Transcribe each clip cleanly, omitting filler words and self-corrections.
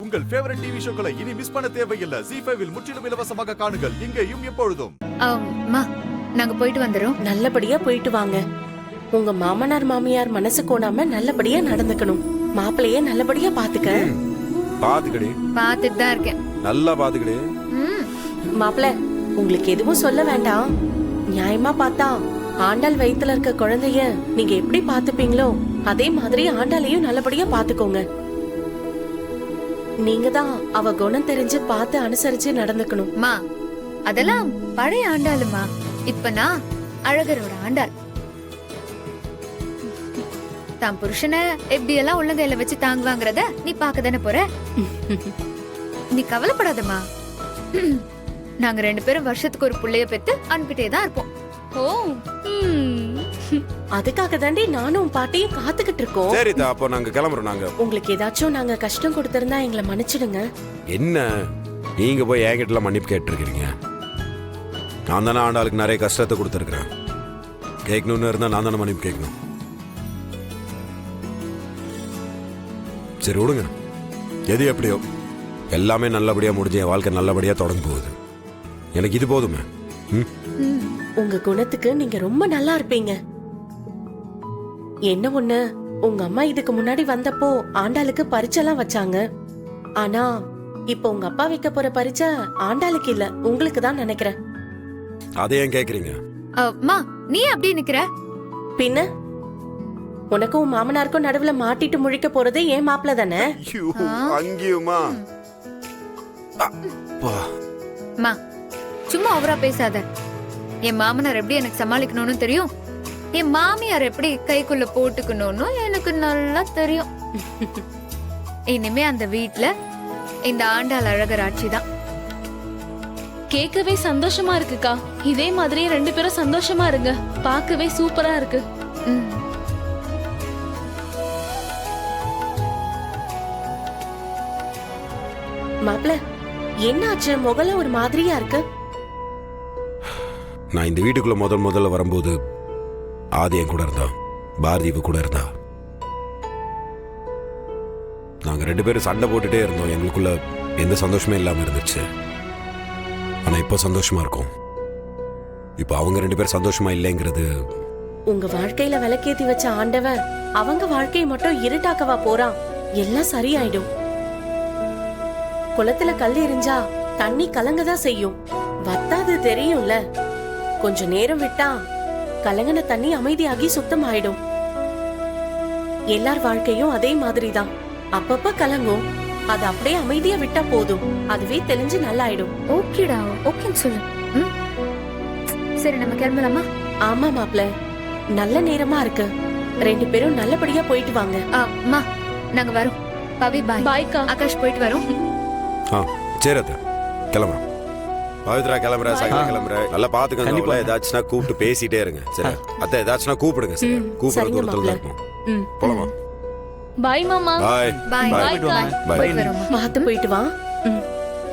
உங்கள் favourite TV ஷோக்களை இனி miss பண்ண தேவையில்லை. ZEE5 இல் முற்றிலும் இலவசமாக காணுங்கள். இங்கேயும் எப்பொழுதும். அம்மா, நாங்க போயிட்டு வந்துறோம். நல்லபடியா போயிட்டு வாங்க. உங்க மாமனார் மாமியார் மனசு கோணாம நல்லபடியா நடந்துக்கணும். மாப்பிளைய நல்லபடியா பாத்துக்க. பாத்துக்கடி. பாத்துட்டு தான் இருக்கேன். நல்லா பாத்துக்கடி. மாப்பிள, உங்களுக்கு எதுவும் சொல்ல வேண்டாம். நியாயமா பார்த்தா ஆண்டாள் வயித்துல இருக்க குழந்தைய நீங்க எப்படி பாத்துப்பீங்களோ அதே மாதிரி ஆண்டாளையும் நல்லபடியா பாத்துக்கோங்க. நீங்க தான் அவ குணம் தெரிஞ்சு பார்த்து அனுசரிச்சு நடந்துக்கணும். மா, அதெல்லாம் பழைய ஆண்டாளுமா. இப்ப நான் அழகரோட ஆண்டாள். தான் புருஷனை எப்படி எல்லாம் உள்ளங்கையில வச்சு தாங்குவாங்கறத நீ பாக்க தானே போற. நீ கவலைப்படாதம்மா. நாங்க 2 பேரும் வருஷத்துக்கு ஒரு புள்ளைய பெத்து அனுப்பிட்டே தான் இருப்போம். ஓ, அதுக்காக தாண்டி நானும் பாட்டியும் காத்துக்கிட்டு இருக்கோம். சரி, அப்போ நாங்க கிளம்புறோம். நாங்க உங்களுக்கு ஏதாச்சும் நாங்க கஷ்டம் கொடுத்திருந்தா எங்களை மன்னிச்சிடுங்க. என்ன நீங்க போய் என்கிட்ட மன்னிப்பு கேட்டிருக்கீங்க? நான் தானே ஆண்டாளுக்கு நிறைய கஷ்டத்தை கொடுத்துருக்கிறேன். கேட்கணும்னு இருந்தா நான் தானே மன்னிப்பு கேட்கணும். சரி விடுங்க, எது எப்படியோ எல்லாமே நல்லபடியா முடிஞ்சு என் வாழ்க்கை நல்லபடியா தொடங்க போகுது. எனக்கு இது போதுமே. உங்க குணத்துக்கு நீங்க ரொம்ப நல்லா இருப்பீங்க. என்ன ஒண்ணு, உங்க அம்மா இதுக்கு முன்னாடி வந்தப்போ ஆண்டாளுக்கு பரிச்செல்லாம் வச்சாங்க. ஆனா இப்ப உங்க அப்பா வைக்க போற பரிச்சை ஆண்டாளுக்கு இல்ல, உங்களுக்கு தான் நினைக்கிறேன். அதை ஏன் கேக்குறீங்க? அம்மா, நீ அப்படி நிக்கிற? பின்ன உனக்கும் மாமனாருக்கும் நடுவுல மாட்டிட்டு முழிக்க போறது ஏன் மாப்பிள்ள தானே? அங்கேயுமா? அம்மா, சும்மா அவரா பேசாத. என் மாமனார் எப்படி எனக்கு சமாளிக்கணும்னு தெரியும். என் மாமியார் எப்படி கைக்குள்ள போட்டுக்கணும்னு எனக்கு நல்லா தெரியும். இனிமே அந்த வீட்ல இந்த ஆண்டாள் அழகர் ஆட்சி தான். கேட்கவே சந்தோஷமா இருக்குக்கா. இதே மாதிரியே 2 பேரும் சந்தோஷமா இருங்க. பார்க்கவே சூப்பரா இருக்கு. மாப்பிள்ள, என்னாச்சு? முகல ஒரு மாதிரியா இருக்கு. நான் இந்த வீட்டுக்குள்ள முதல்ல வரும்போது ஆதி என் கூட இருந்தா, பாரதிவு கூட இருந்தா. நாங்க 2 பேரும் சண்டை போட்டுட்டே இருந்தோம். எங்களுக்குள்ள எந்த சந்தோஷமே இல்லாம இருந்துச்சு. ஆனா இப்ப சந்தோஷமா இருக்கும். இப்ப அவங்க 2 பேரும் சந்தோஷமா இல்லைங்கிறது. உங்க வாழ்க்கையில விளக்கேத்தி வச்ச ஆண்டவன் அவங்க வாழ்க்கையை மட்டும் இருட்டாக்கவா போறான்? எல்லாம் சரியாயிடும். குளத்துல கல் எரிஞ்சா தண்ணி கலங்கதான் செய்யும். வத்தாது தெரியும்ல. கொஞ்ச நேரம் விட்டா கலங்கின தண்ணி அமைதியாகி சுத்தமாயிடும். எல்லார் வாழ்க்கையும் அதே மாதிரிதான். அப்பப்ப கலங்கும், அது அப்படியே அமைதியா விட்டா போதும். அதுவே தெளிஞ்சு நல்லாயிடும். ஓகேடா, ஓகேன்னு சொல்லு. சரி, நம்ம கிளம்பலாமா? ஆமா மாப்ள, நல்ல நேரமா இருக்கு. 2 பேரும் நல்லபடியா போயிட்டு வாங்க. அம்மா, நாங்க வரோம். பவி பாய். பாய்க்கா. ஆகாஷ் போயிட்டு வரோம். சரி அத்தை, கிளம்புறோம். பவித்ரா கிளம்புற, சகல கிளம்புற. நல்லா பாத்துக்கோங்க. ஏதாச்சும் கூப்பிட்டு பேசிட்டே இருங்க. சரி அத்தை, ஏதாச்சும் கூப்பிடுங்க. சரி, கூப்பிடுறது தூரத்துல தான் இருக்கும். போலாமா? பாய் மாமா. பாய் பாய். பாய் பாய். போயிட்டு வரோம். பார்த்து போயிட்டு வா.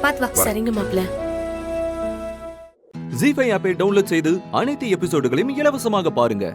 பாத்து வா. சரிங்க மாப்ள. ZEE5 ஆப்பை டவுன்லோட் செய்து அனைத்து எபிசோடுகளையும் இலவசமாக பாருங்க.